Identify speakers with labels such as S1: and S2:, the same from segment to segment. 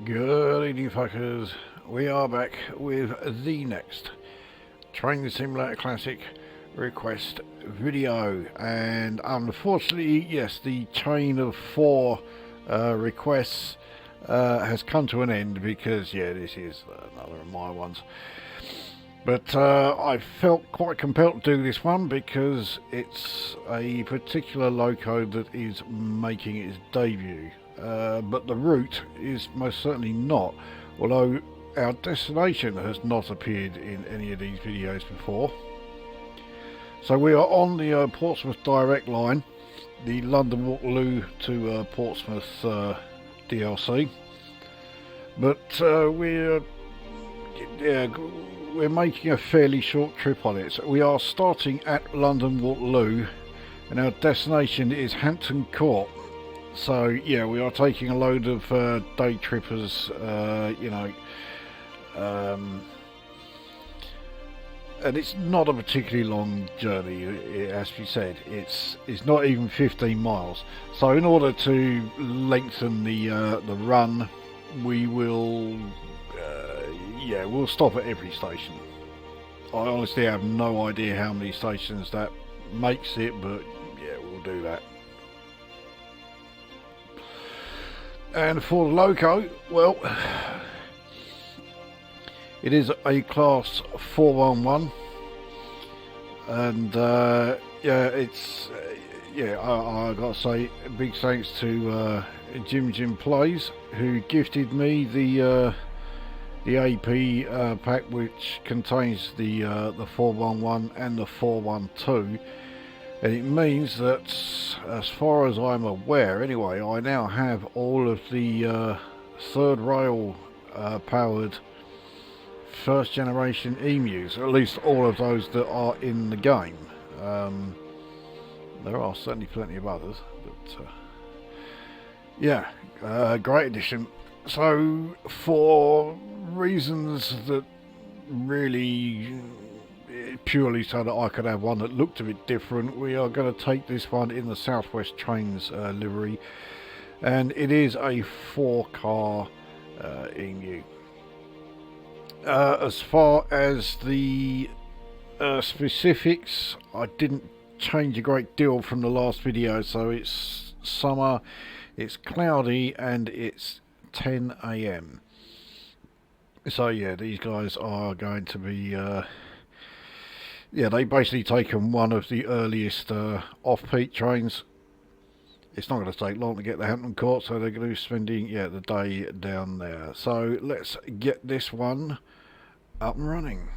S1: Good evening, fuckers. We are back with the next Train Simulator Classic request video, and unfortunately, yes, the chain of 4 requests has come to an end because, yeah, this is another of my ones. But I felt quite compelled to do this one because it's a particular loco that is making its debut. But the route is most certainly not, although our destination has not appeared in any of these videos before. So we are on the Portsmouth Direct Line, the London Waterloo to Portsmouth DLC, but we're making a fairly short trip on it. So we are starting at London Waterloo and our destination is Hampton Court. So yeah, we are taking a load of day trippers, and it's not a particularly long journey. As we said, it's not even 15 miles. So in order to lengthen the run, we will we'll stop at every station. I honestly have no idea how many stations that makes it, but yeah, we'll do that. And for the loco, well, it is a class 411, and I gotta say, big thanks to JimJimPlays, who gifted me the AP pack, which contains the 411 and the 412. And it means that, as far as I'm aware anyway, I now have all of the third rail powered first generation emus, or at least all of those that are in the game. There are certainly plenty of others, but great addition. So for reasons that really purely so that I could have one that looked a bit different, we are going to take this one in the Southwest Trains livery, and it is a 4-car emu. As far as the specifics, I didn't change a great deal from the last video. So it's summer, it's cloudy, and it's 10 AM. So yeah, these guys are going to be they basically taken one of the earliest off-peak trains. It's not going to take long to get to Hampton Court, so they're going to be spending the day down there. So let's get this one up and running.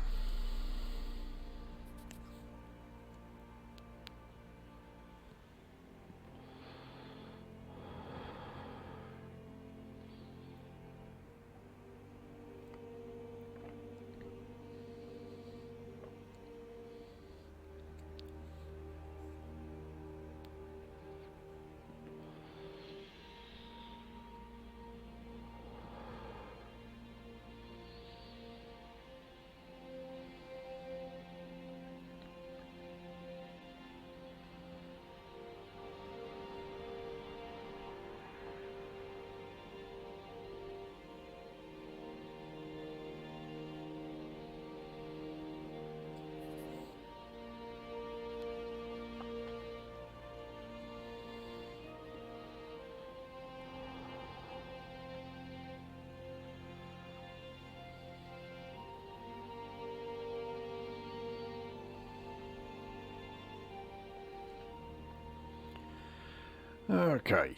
S1: Okay,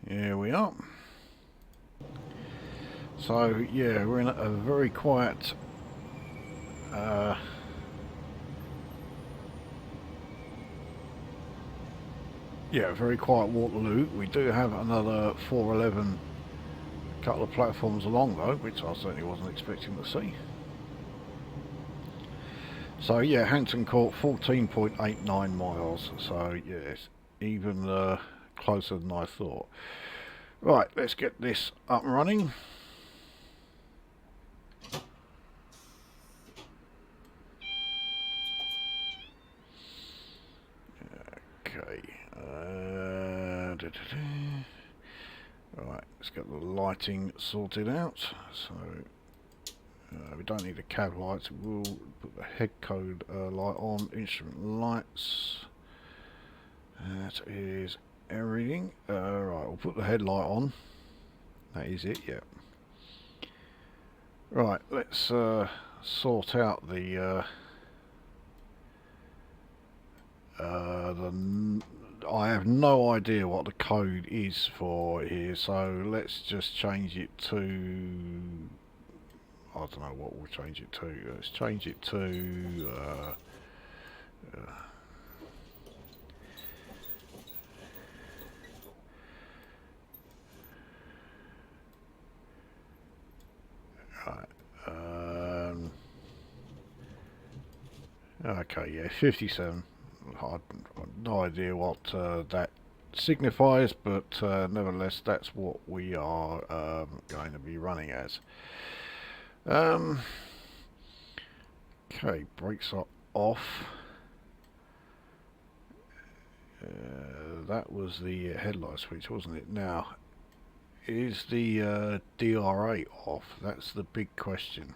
S1: here we are. So yeah, we're in a very quiet very quiet Waterloo. We do have another 411 couple of platforms along though, which I certainly wasn't expecting to see. So yeah, Hampton Court, 14.89 miles. So yes, even closer than I thought. Right, let's get this up and running. Okay. Right, let's get the lighting sorted out. So we don't need the cab lights. We'll put the head code light on. Instrument lights. That is everything. Right, we'll put the headlight on. That is it. Yeah. Right, let's sort out the I have no idea what the code is for here, so let's just change it to, I don't know what we'll change it to. Let's change it to right, okay, yeah, 57. I've no idea what that signifies, but nevertheless that's what we are going to be running as. Okay, brakes are off. That was the headlight switch, wasn't it? Now, is the DRA off? That's the big question.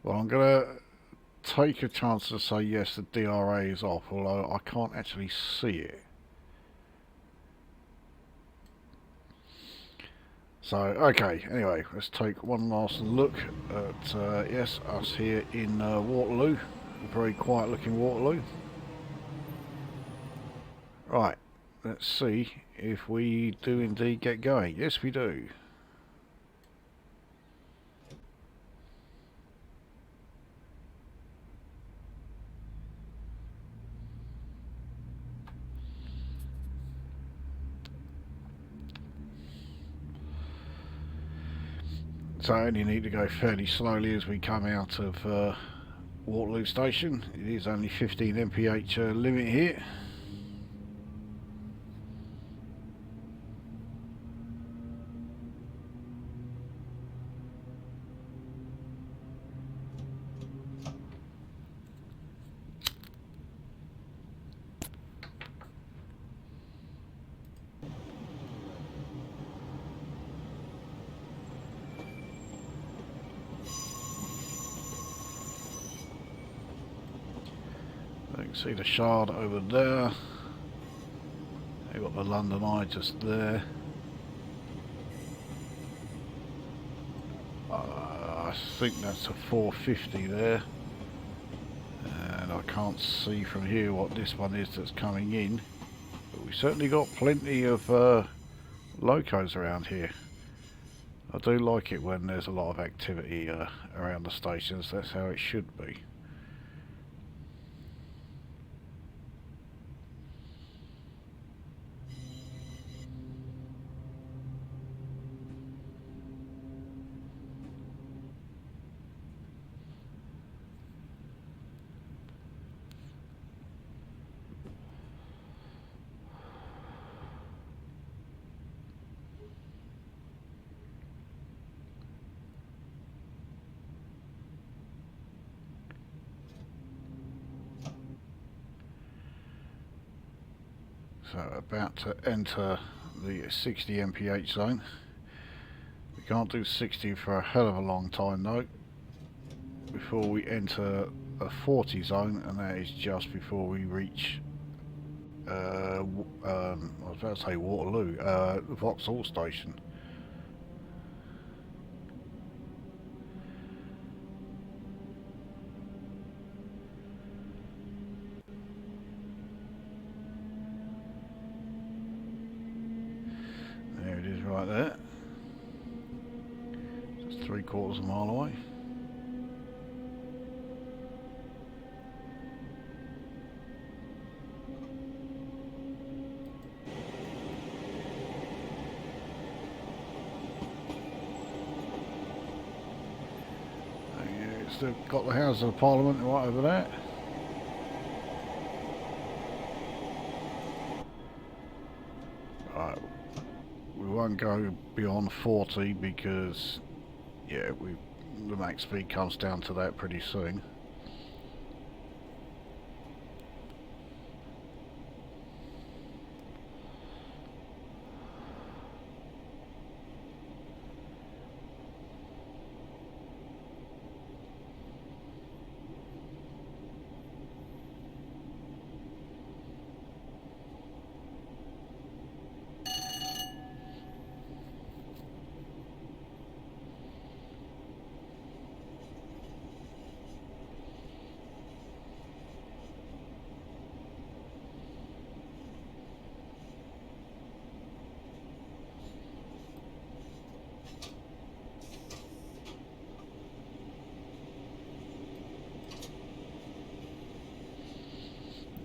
S1: Well, I'm going to take a chance to say yes, the DRA is off, although I can't actually see it. So, okay, anyway, let's take one last look at, yes, us here in Waterloo. A very quiet looking Waterloo. Right, let's see if we do indeed get going. Yes, we do. So I only need to go fairly slowly as we come out of Waterloo Station. It is only 15 mph limit here. You can see the Shard over there. You've got the London Eye just there. I think that's a 450 there. And I can't see from here what this one is that's coming in. But we've certainly got plenty of locos around here. I do like it when there's a lot of activity around the stations. That's how it should be. So about to enter the 60 mph zone. We can't do 60 for a hell of a long time though, before we enter a 40 zone, and that is just before we reach I was about to say Waterloo, Vauxhall Station. There it is right there. Just 3/4 mile away. Still got the Houses of Parliament right over there. Right, we won't go beyond 40 because, yeah, the max speed comes down to that pretty soon.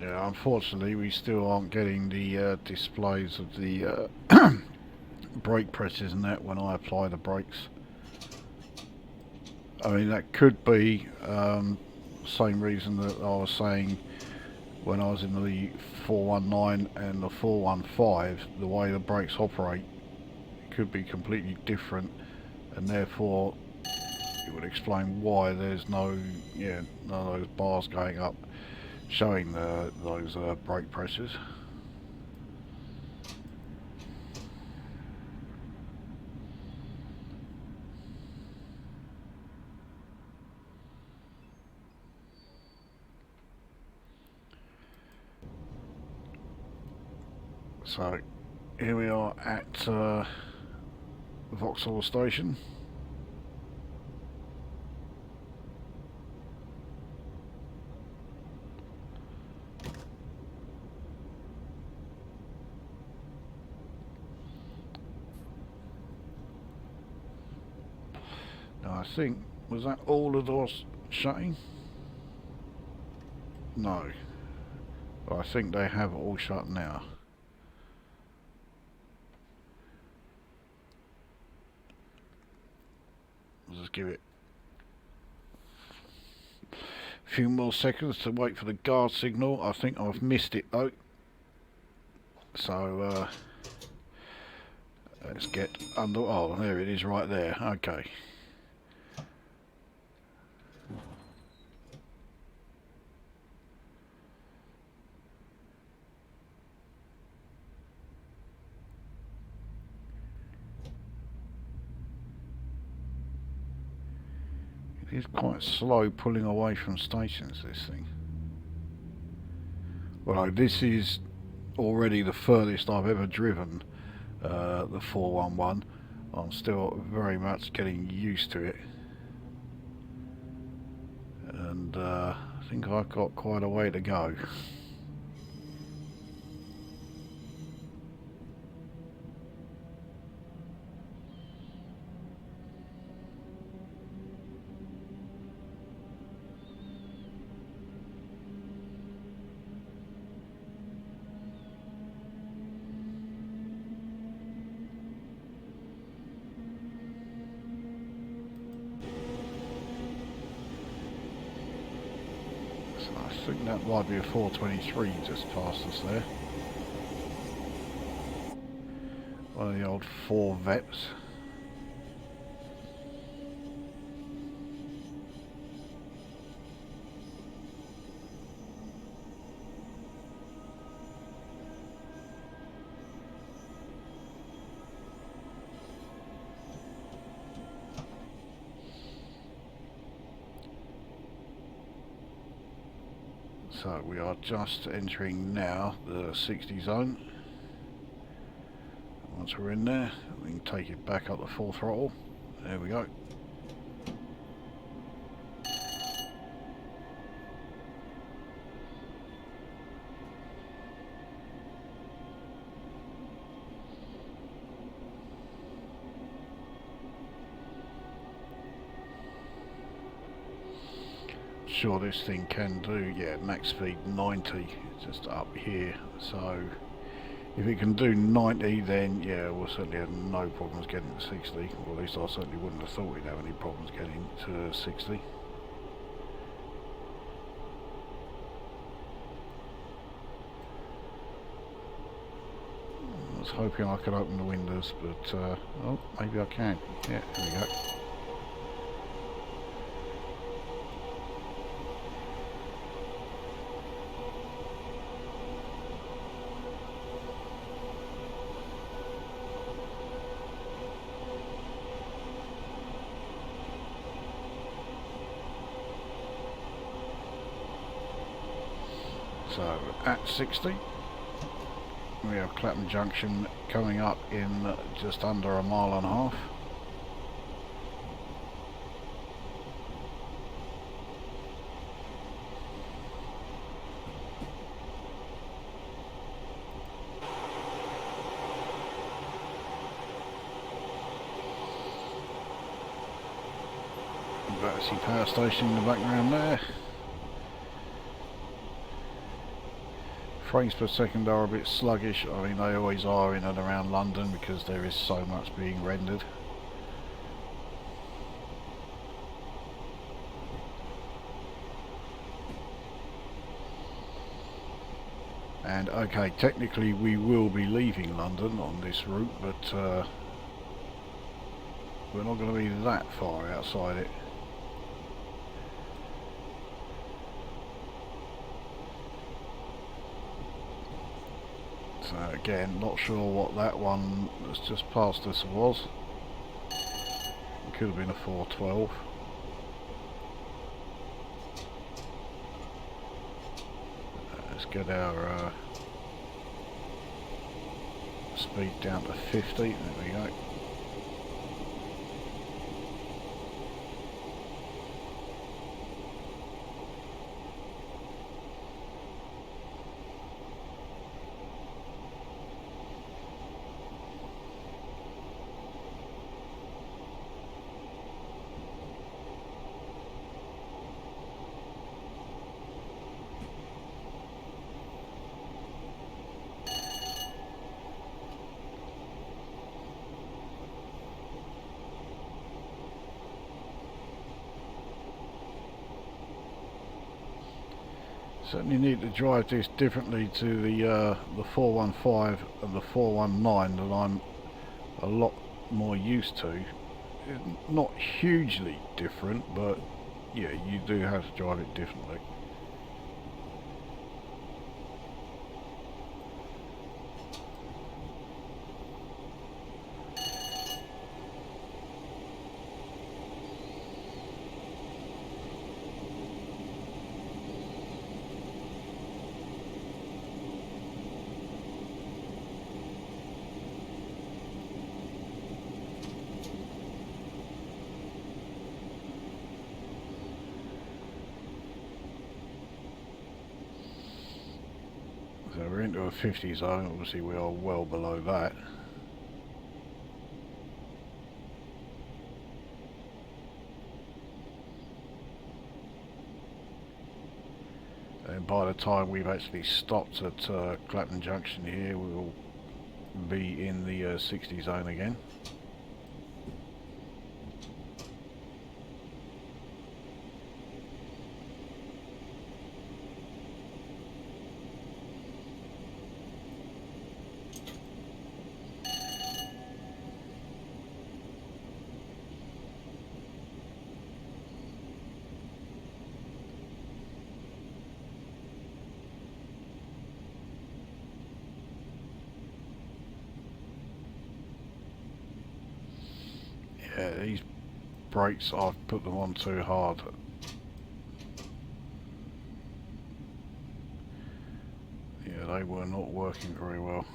S1: Yeah, unfortunately we still aren't getting the displays of the brake presses and that when I apply the brakes. I mean, that could be same reason that I was saying when I was in the 419 and the 415, the way the brakes operate could be completely different, and therefore it would explain why there's none of those bars going up showing those brake presses. So here we are at Vauxhall Station. Now I think, was that all the doors shutting? No. But I think they have all shut now. I'll just give it a few more seconds to wait for the guard signal. I think I've missed it though. So let's get under. Oh, there it is right there. Okay. It is quite slow pulling away from stations, this thing. Well, this is already the furthest I've ever driven the 411. I'm still very much getting used to it, and I think I've got quite a way to go. I think that might be a 423 just past us there. One of the old 4 Vets. So we are just entering now the 60 zone. Once we're in there, we can take it back up to full throttle. There we go. Sure, this thing can do, yeah, max speed 90, just up here. So if it can do 90, then yeah, we'll certainly have no problems getting to 60, or at least I certainly wouldn't have thought we'd have any problems getting to 60. I was hoping I could open the windows, but oh, maybe I can. Yeah, there we go. So at 60, we have Clapham Junction coming up in just under a mile and a half. Battersea Power Station in the background there. frames per second are a bit sluggish. I mean, they always are in and around London because there is so much being rendered. And okay, technically we will be leaving London on this route, but we're not going to be that far outside it. So again, not sure what that one that's just past us was. It could have been a 412. Let's get our speed down to 50. There we go. Certainly need to drive this differently to the 415 and the 419 that I'm a lot more used to. It's not hugely different, but yeah, you do have to drive it differently. So we're into a 50 zone, obviously we are well below that. And by the time we've actually stopped at Clapham Junction here, we will be in the 60 zone again. Yeah, these brakes, I've put them on too hard. Yeah, they were not working very well.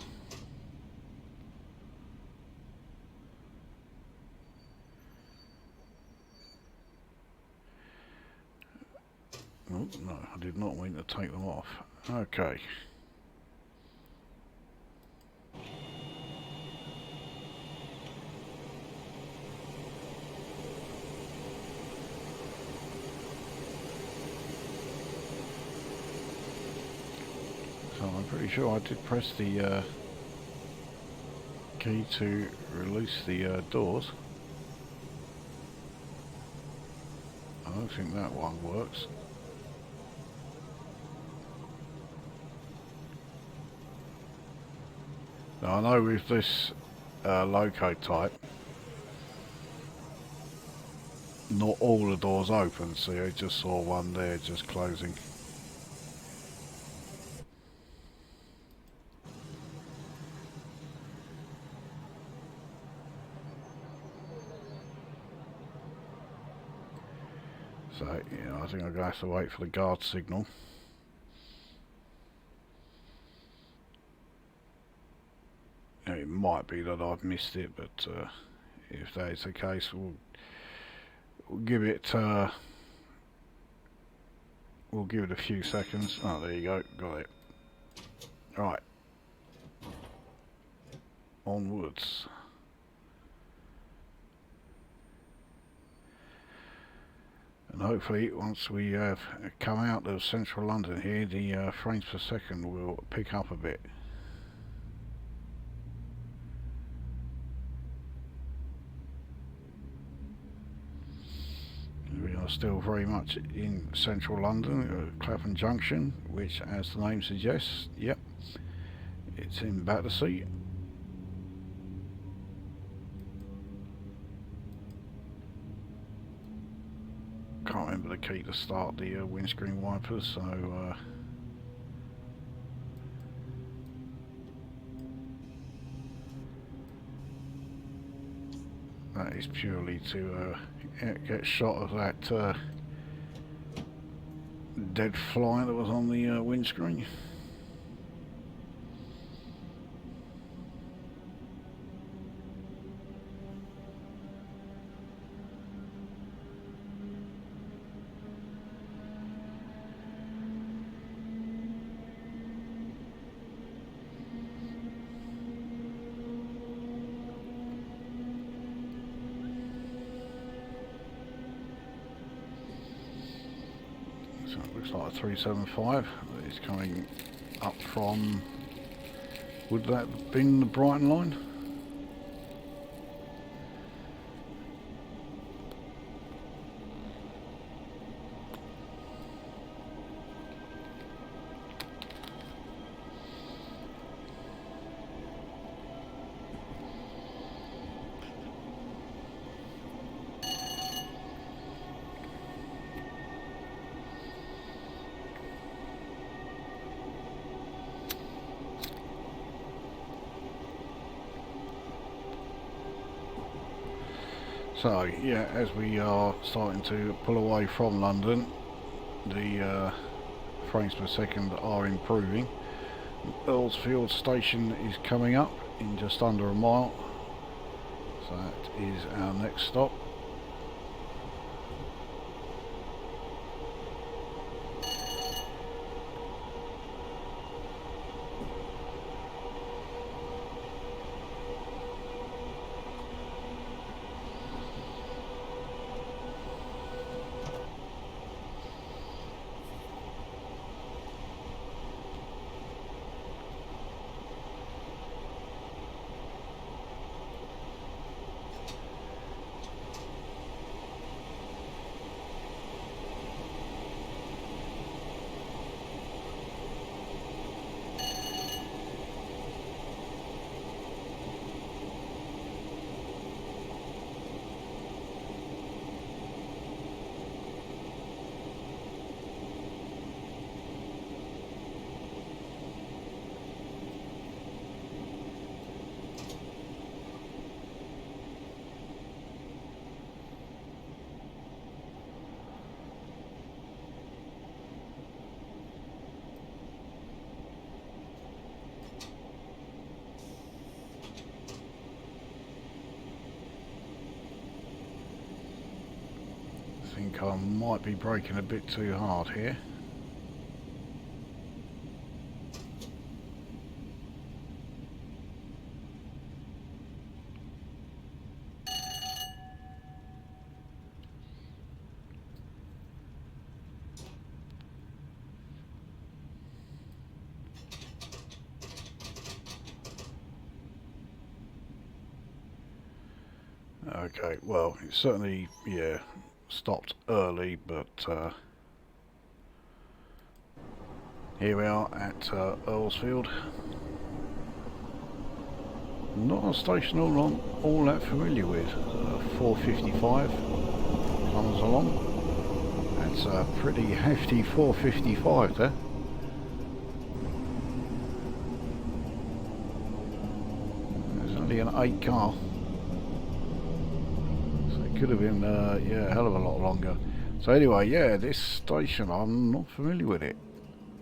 S1: Oh, no, I did not mean to take them off. Okay. So I'm pretty sure I did press the key to release the doors. I don't think that one works. Now I know with this loco type, not all the doors open, see, I just saw one there just closing. So, yeah, I think I'm going to have to wait for the guard signal. It might be that I've missed it, but if that is the case, we'll give it a few seconds. Oh, there you go, got it. Right, onwards. And hopefully once we have come out of central London here, the frames per second will pick up a bit. We are still very much in central London, Clapham Junction, which, as the name suggests, yep, it's in Battersea. Can't remember the key to start the windscreen wipers, so that is purely to get shot of that dead fly that was on the windscreen. So it looks like a 375 that is coming up from, would that have been the Brighton line? So yeah, as we are starting to pull away from London, the frames per second are improving. Earlsfield station is coming up in just under a mile, so that is our next stop. I think I might be braking a bit too hard here. Okay, well, it's certainly, yeah, stopped early, but here we are at Earlsfield. Not a station I'm all that familiar with. 455 comes along. That's a pretty hefty 455 there. There's only an 8 car. Could have been yeah, a hell of a lot longer. So anyway, yeah, this station, I'm not familiar with it,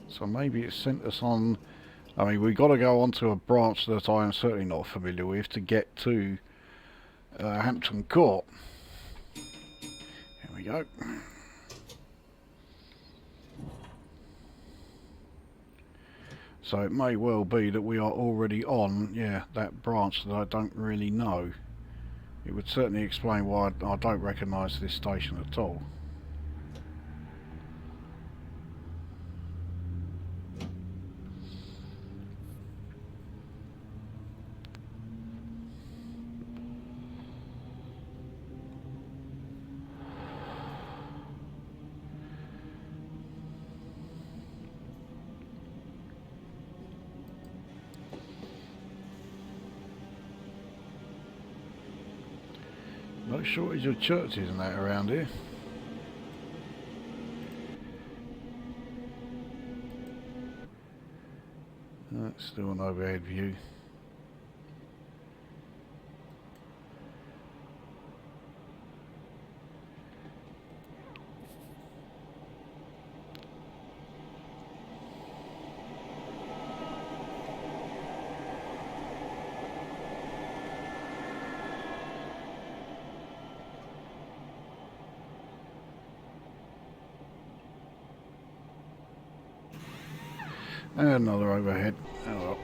S1: so maybe it sent us on. I mean, we've got to go onto a branch that I am certainly not familiar with to get to Hampton Court. Here we go. So it may well be that we are already on, yeah, that branch that I don't really know. It would certainly explain why I don't recognise this station at all. No shortage of churches and that around here. That's still an overhead view. And another overhead. Oh well.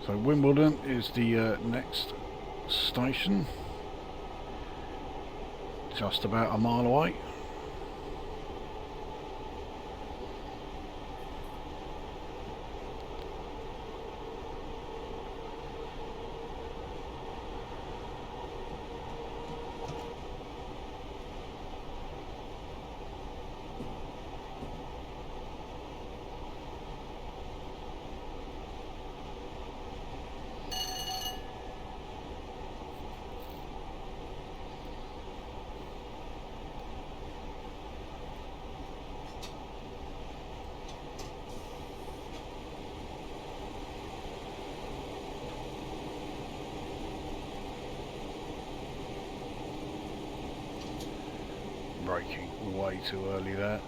S1: So Wimbledon is the next station, just about a mile away. Braking way too early there.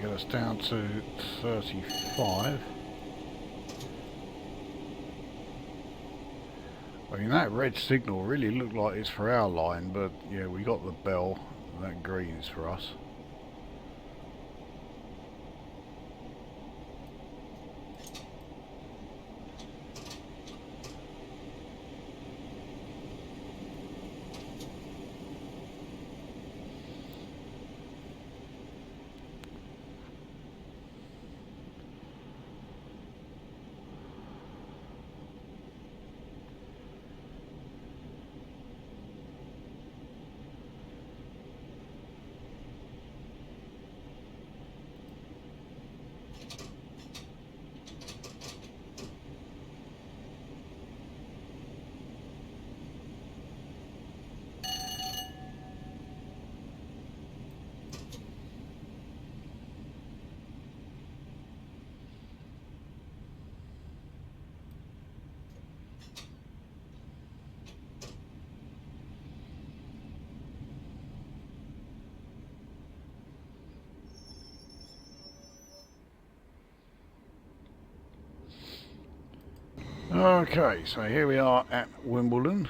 S1: Get us down to 35. I mean, that red signal really looked like it's for our line, but yeah, we got the bell, and that green is for us. Okay, so here we are at Wimbledon.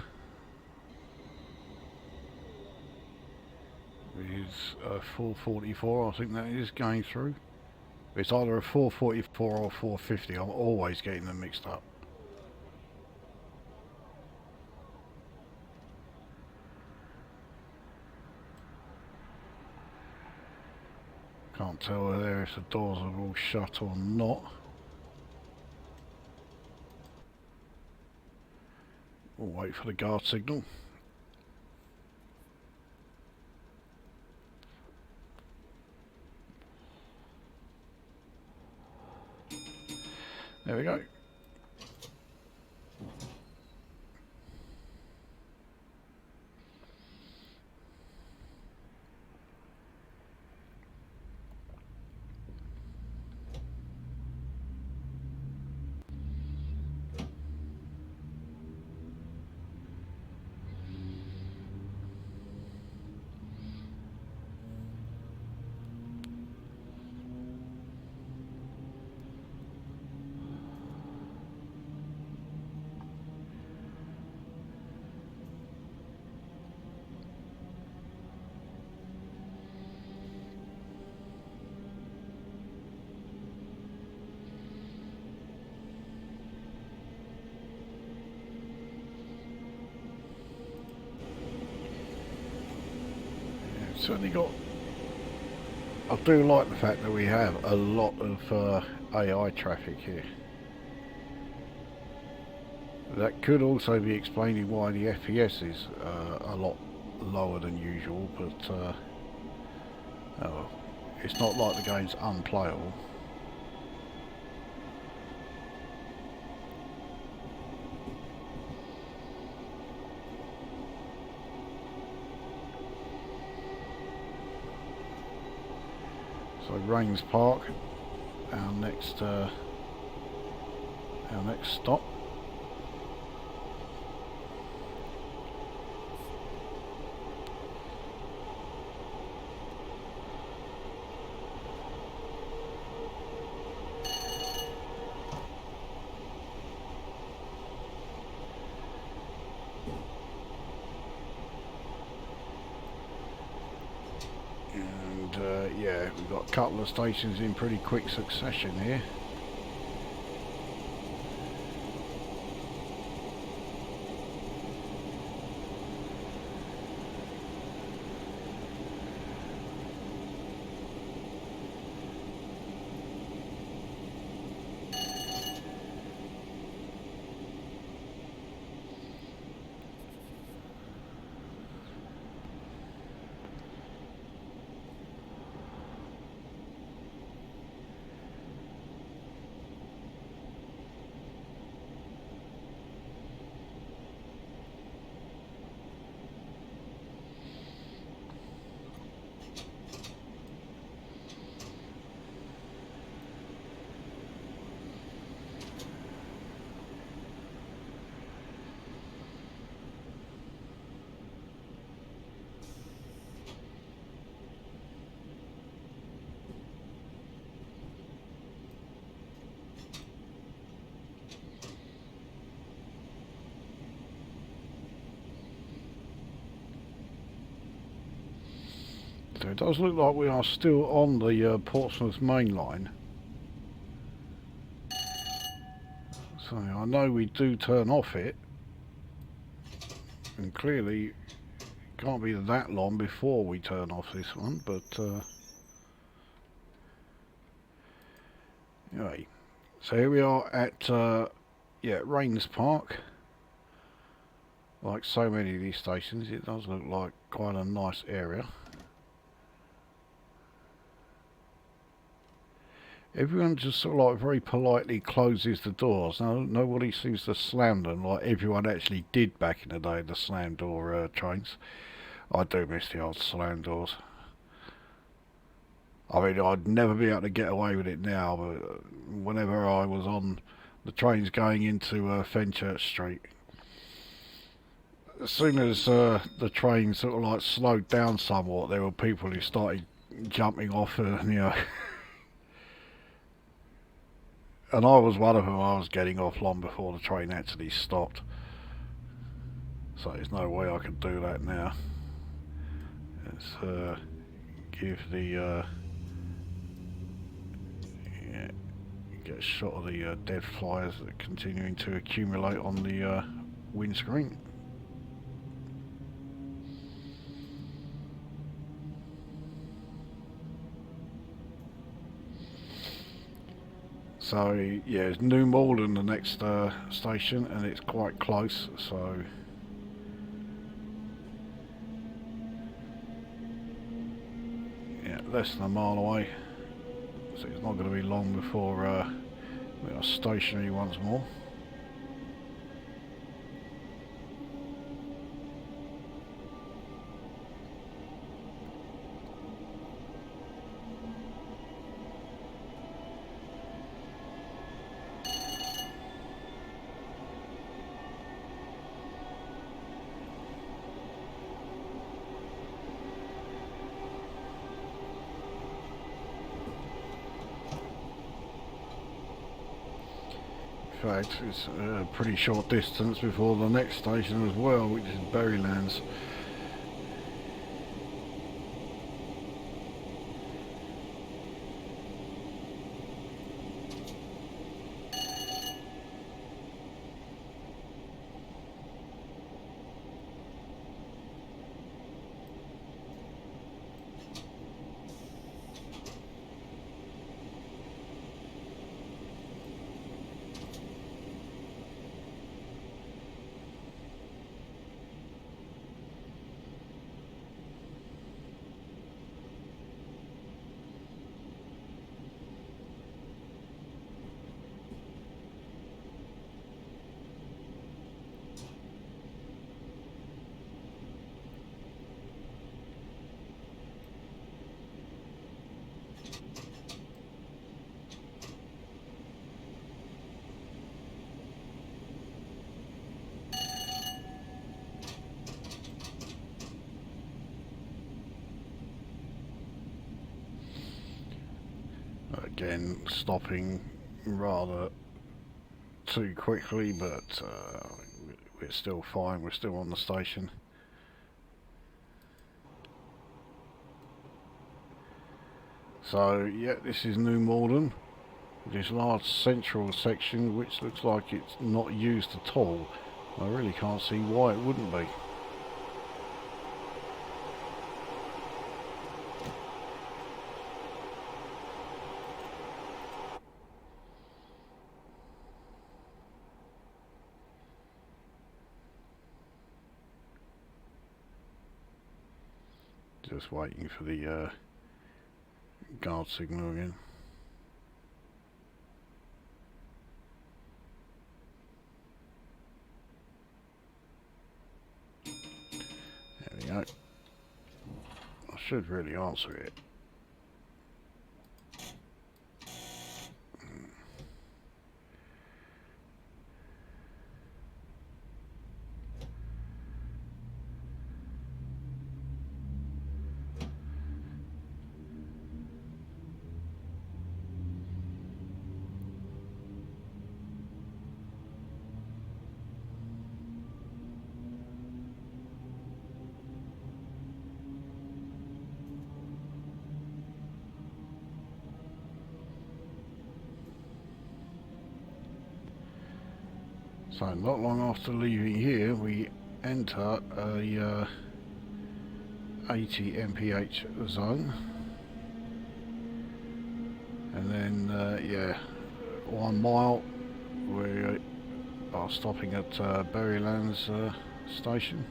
S1: It's a 444, I think that is, going through. It's either a 444 or 450, I'm always getting them mixed up. Can't tell whether if the doors are all shut or not. We'll wait for the guard signal. There we go. Certainly got I do like the fact that we have a lot of AI traffic here. That could also be explaining why the FPS is a lot lower than usual, but oh, it's not like the game's unplayable. So Rains Park, our next stop. Yeah, we've got a couple of stations in pretty quick succession here. So it does look like we are still on the Portsmouth main line. So I know we do turn off it, and clearly it can't be that long before we turn off this one, but anyway. So here we are at yeah, Rains Park. Like so many of these stations, it does look like quite a nice area. Everyone just sort of like very politely closes the doors. Nobody seems to slam them like everyone actually did back in the day, the slam door trains. I do miss the old slam doors. I mean, I'd never be able to get away with it now, but whenever I was on the trains going into Fenchurch Street, as soon as the train sort of like slowed down somewhat, there were people who started jumping off and, you know... And I was one of them. I was getting off long before the train actually stopped. So there's no way I could do that now. Let's give the... yeah, get a shot of the dead flies that are continuing to accumulate on the windscreen. So yeah, it's New Malden the next station, and it's quite close, so yeah, less than a mile away. So it's not going to be long before we are stationary once more. In fact, it's a pretty short distance before the next station as well, which is Berrylands. again stopping rather too quickly, but we're still fine, we're still on the station. So yeah, this is New Malden, this large central section which looks like it's not used at all. I really can't see why it wouldn't be. Just waiting for the guard signal again. There we go. I should really answer it. So not long after leaving here, we enter a 80 mph zone, and then yeah, 1 mile we are stopping at Berrylands station.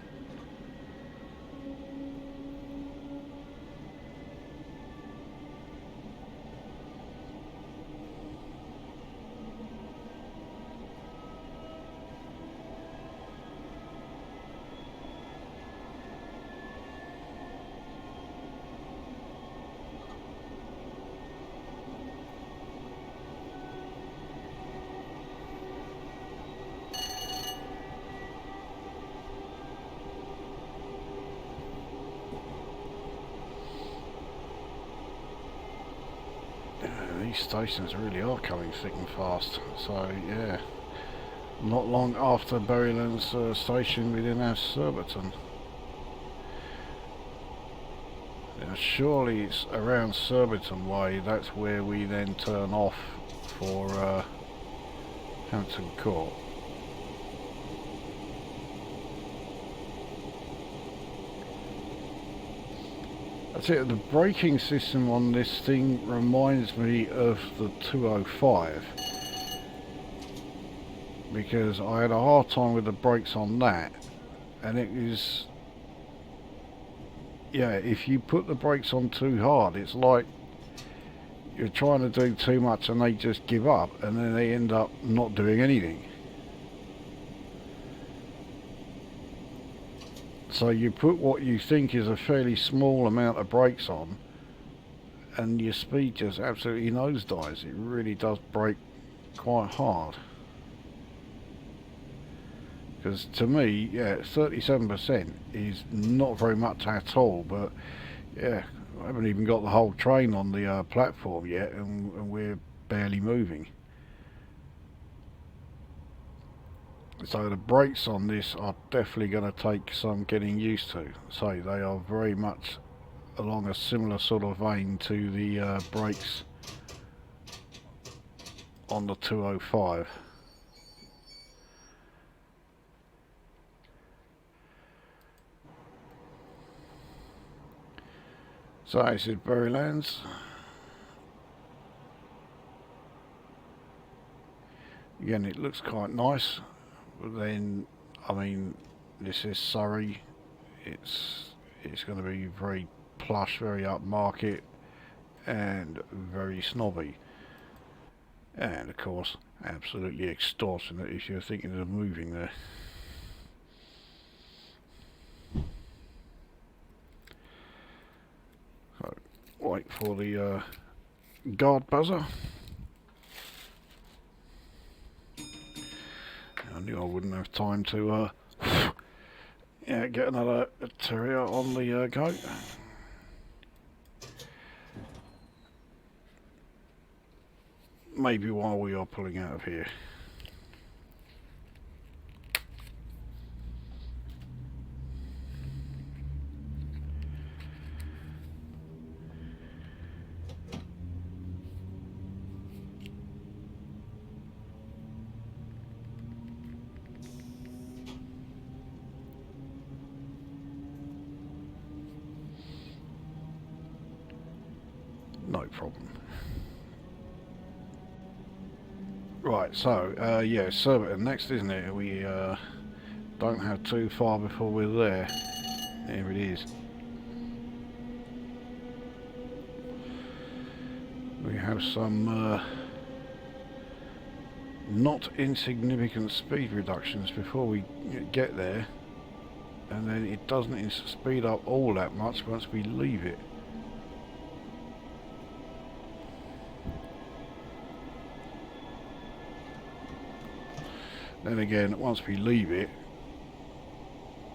S1: These stations really are coming thick and fast. So yeah, not long after Berrylands station we then have Surbiton. Now surely it's around Surbiton way, that's where we then turn off for Hampton Court. That's it, the braking system on this thing reminds me of the 205, because I had a hard time with the brakes on that, and it is, yeah, if you put the brakes on too hard, it's like you're trying to do too much and they just give up, and then they end up not doing anything. So you put what you think is a fairly small amount of brakes on, and your speed just absolutely nosedives. It really does brake quite hard. Because to me, yeah, 37% is not very much at all, but yeah, I haven't even got the whole train on the platform yet, and we're barely moving. So the brakes on this are definitely going to take some getting used to. So they are very much along a similar sort of vein to the brakes on the 205. So this is Berrylands. Again, it looks quite nice. But then, I mean, this is Surrey. It's going to be very plush, very upmarket, and very snobby. And of course, absolutely extortionate if you're thinking of moving there. So, wait for the guard buzzer. I knew I wouldn't have time to yeah, get another terrier on the go. maybe while we are pulling out of here. No problem. Right, so, yeah, Surbiton next, isn't it? We don't have too far before we're there. There it is. We have some not insignificant speed reductions before we get there, and then it doesn't speed up all that much once we leave it. Then again, once we leave it,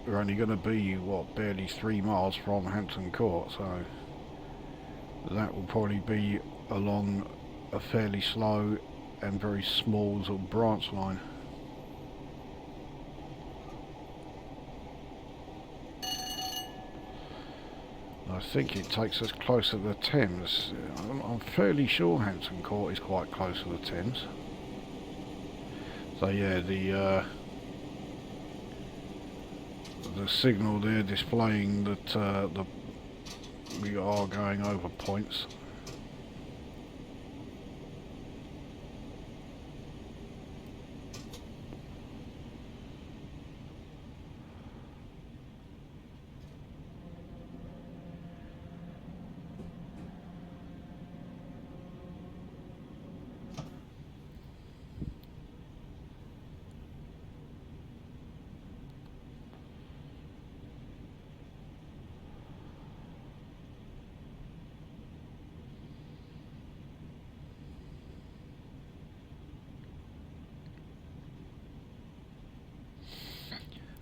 S1: we're only going to be, what, barely 3 miles from Hampton Court, so that will probably be along a fairly slow and very small sort of branch line. I think it takes us closer to the Thames. I'm fairly sure Hampton Court is quite close to the Thames. So yeah, the signal there displaying that we are going over points.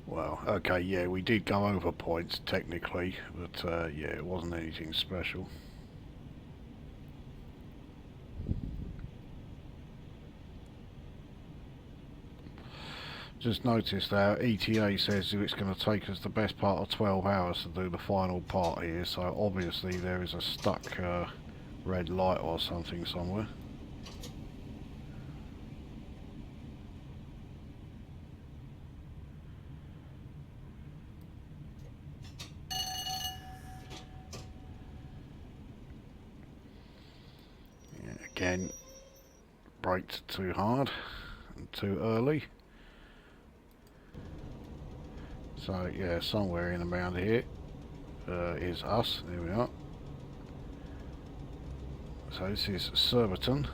S1: Well, okay, yeah, we did go over points technically, but yeah, it wasn't anything special. Just noticed our ETA says it's going to take us the best part of 12 hours to do the final part here, so obviously there is a stuck red light or something somewhere. Again, braked too hard and too early. So yeah, somewhere in around here is us. There we are. So this is Surbiton.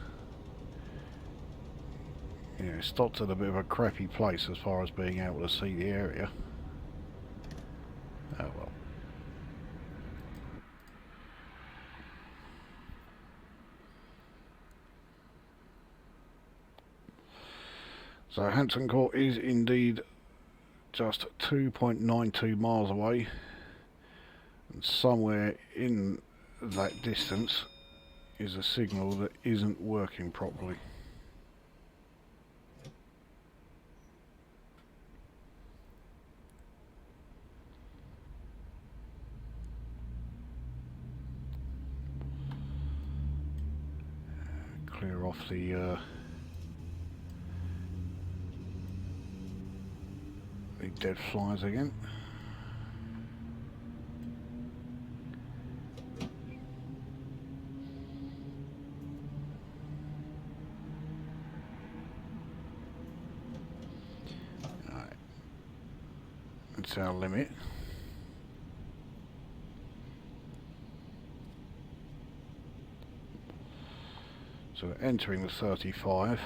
S1: Yeah, it stopped at a bit of a crappy place as far as being able to see the area. Oh well. So Hampton Court is indeed just 2.92 miles away, and somewhere in that distance is a signal that isn't working properly. Clear off the dead flies again. Right. That's our limit. So we're entering the 35.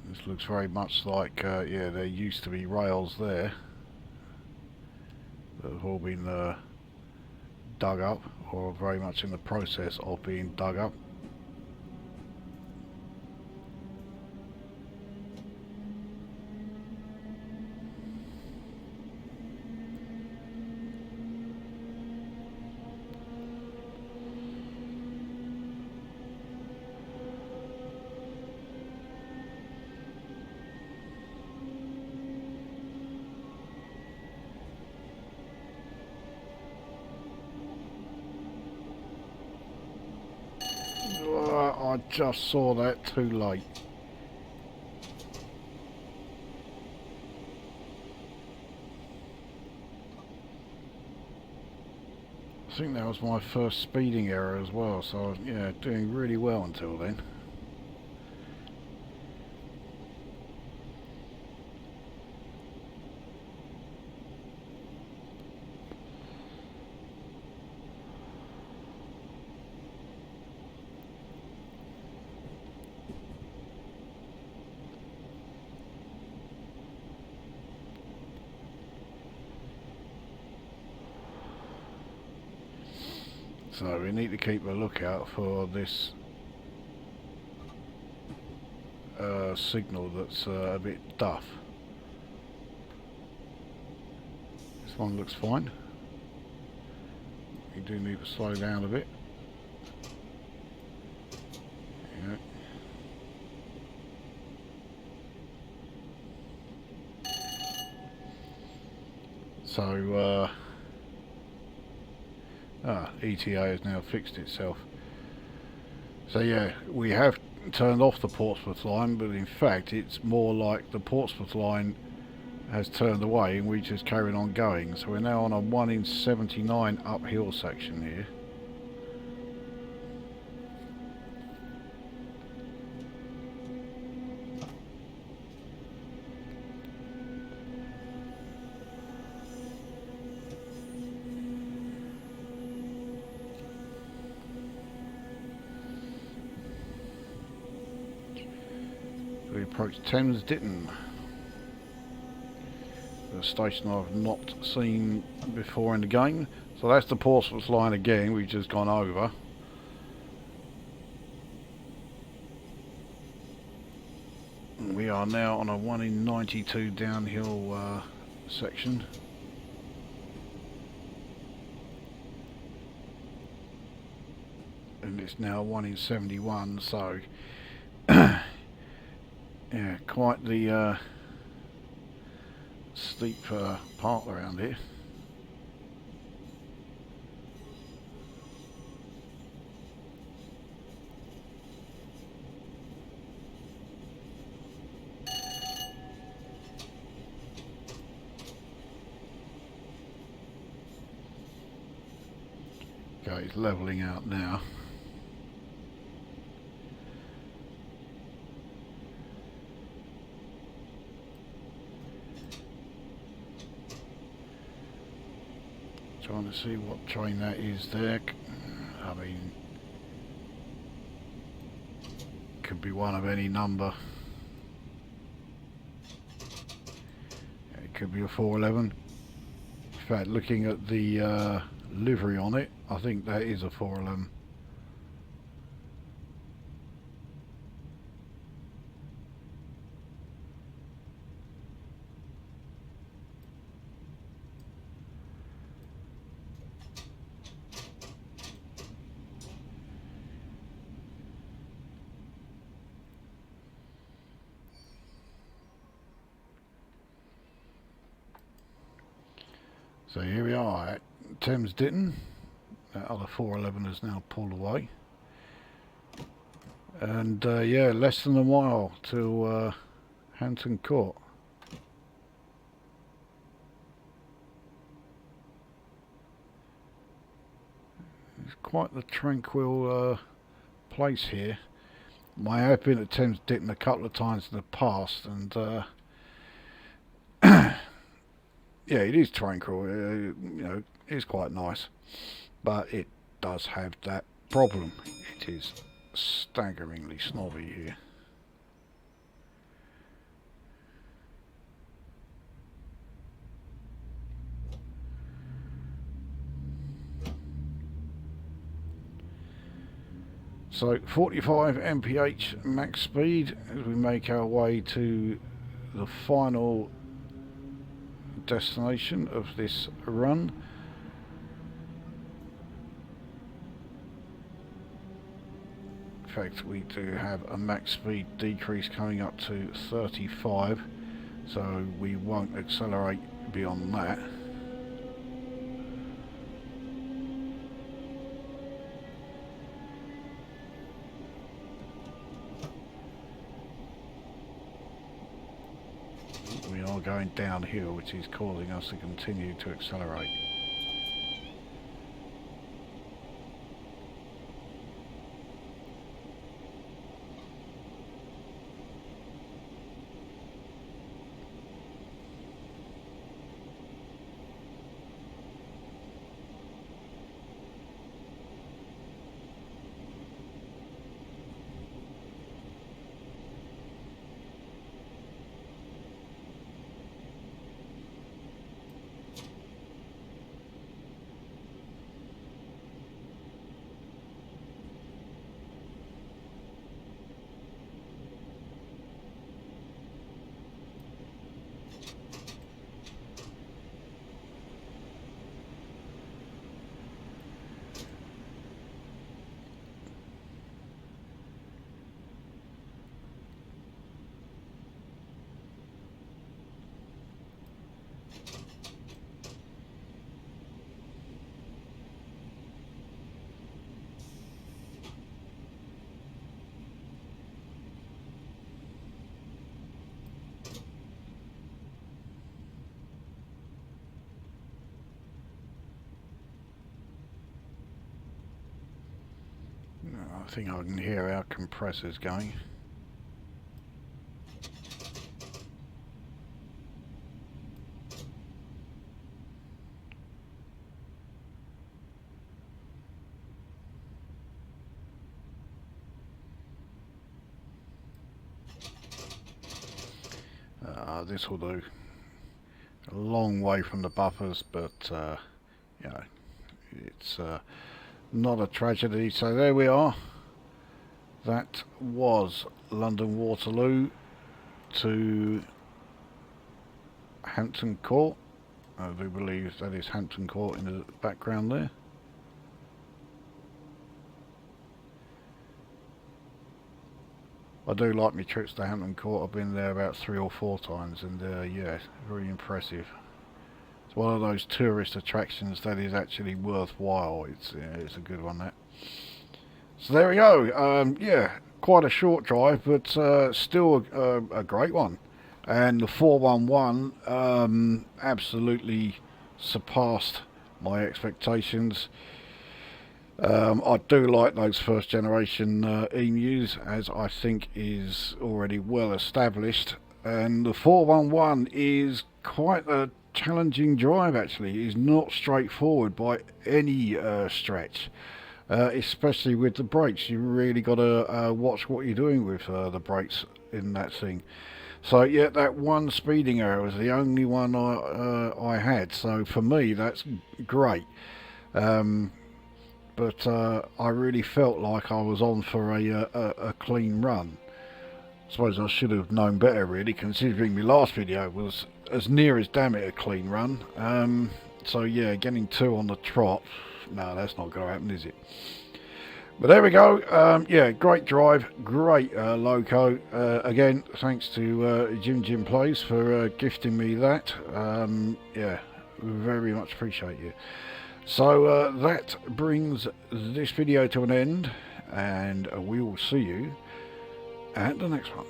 S1: This looks very much like, yeah, there used to be rails there that have all been dug up, or very much in the process of being dug up. I just saw that too late. I think that was my first speeding error as well, so yeah, doing really well until then. So we need to keep a lookout for this signal that's a bit duff. This one looks fine. We do need to slow down a bit. Yeah. So ETA has now fixed itself. So yeah, we have turned off the Portsmouth line, but in fact it's more like the Portsmouth line has turned away and we just carried on going. So we're now on a 1 in 79 uphill section here. We approach Thames Ditton, a station I've not seen before in the game. So that's the Portsmouth line again, we've just gone over. And we are now on a 1 in 92 downhill section. And it's now 1 in 71, so yeah, quite the steep part around here. Okay, it's levelling out now. Trying to see what train that is there. I mean, could be one of any number. It could be a 411. In fact, looking at the livery on it, I think that is a 411. So here we are at Thames Ditton. That other 411 has now pulled away. And yeah, less than a mile to Hampton Court. It's quite the tranquil place here. I have been at Thames Ditton a couple of times in the past, and yeah, it is tranquil. You know, it's quite nice, but it does have that problem. It is staggeringly snobby here. So 45 mph max speed as we make our way to the final destination of this run. In fact, we do have a max speed decrease coming up to 35, so we won't accelerate beyond that. are going downhill, which is causing us to continue to accelerate. I think I can hear our compressors going. This will do. A long way from the buffers, but you know, it's not a tragedy. So there we are. That was London Waterloo to Hampton Court. I do believe that is Hampton Court in the background there. I do like my trips to Hampton Court. I've been there about 3 or 4 times, and yeah, very impressive. It's one of those tourist attractions that is actually worthwhile. It's a good one, that. So there we go. Yeah, quite a short drive, but still a great one. And the 411 absolutely surpassed my expectations. I do like those first generation emus, as I think is already well established, and the 411 is quite a challenging drive. Actually, it is not straightforward by any stretch, especially with the brakes. You really got to watch what you're doing with the brakes in that thing. So yeah, that one speeding error was the only one I had, so for me that's great. But I really felt like I was on for a clean run. I suppose I should have known better, really, considering my last video was as near as damn it a clean run. So yeah, getting 2 on the trot, no, that's not going to happen, is it? But there we go. Yeah, great drive, great loco. Again, thanks to JimJimPlays for gifting me that. Yeah, very much appreciate you. So that brings this video to an end, and we will see you at the next one.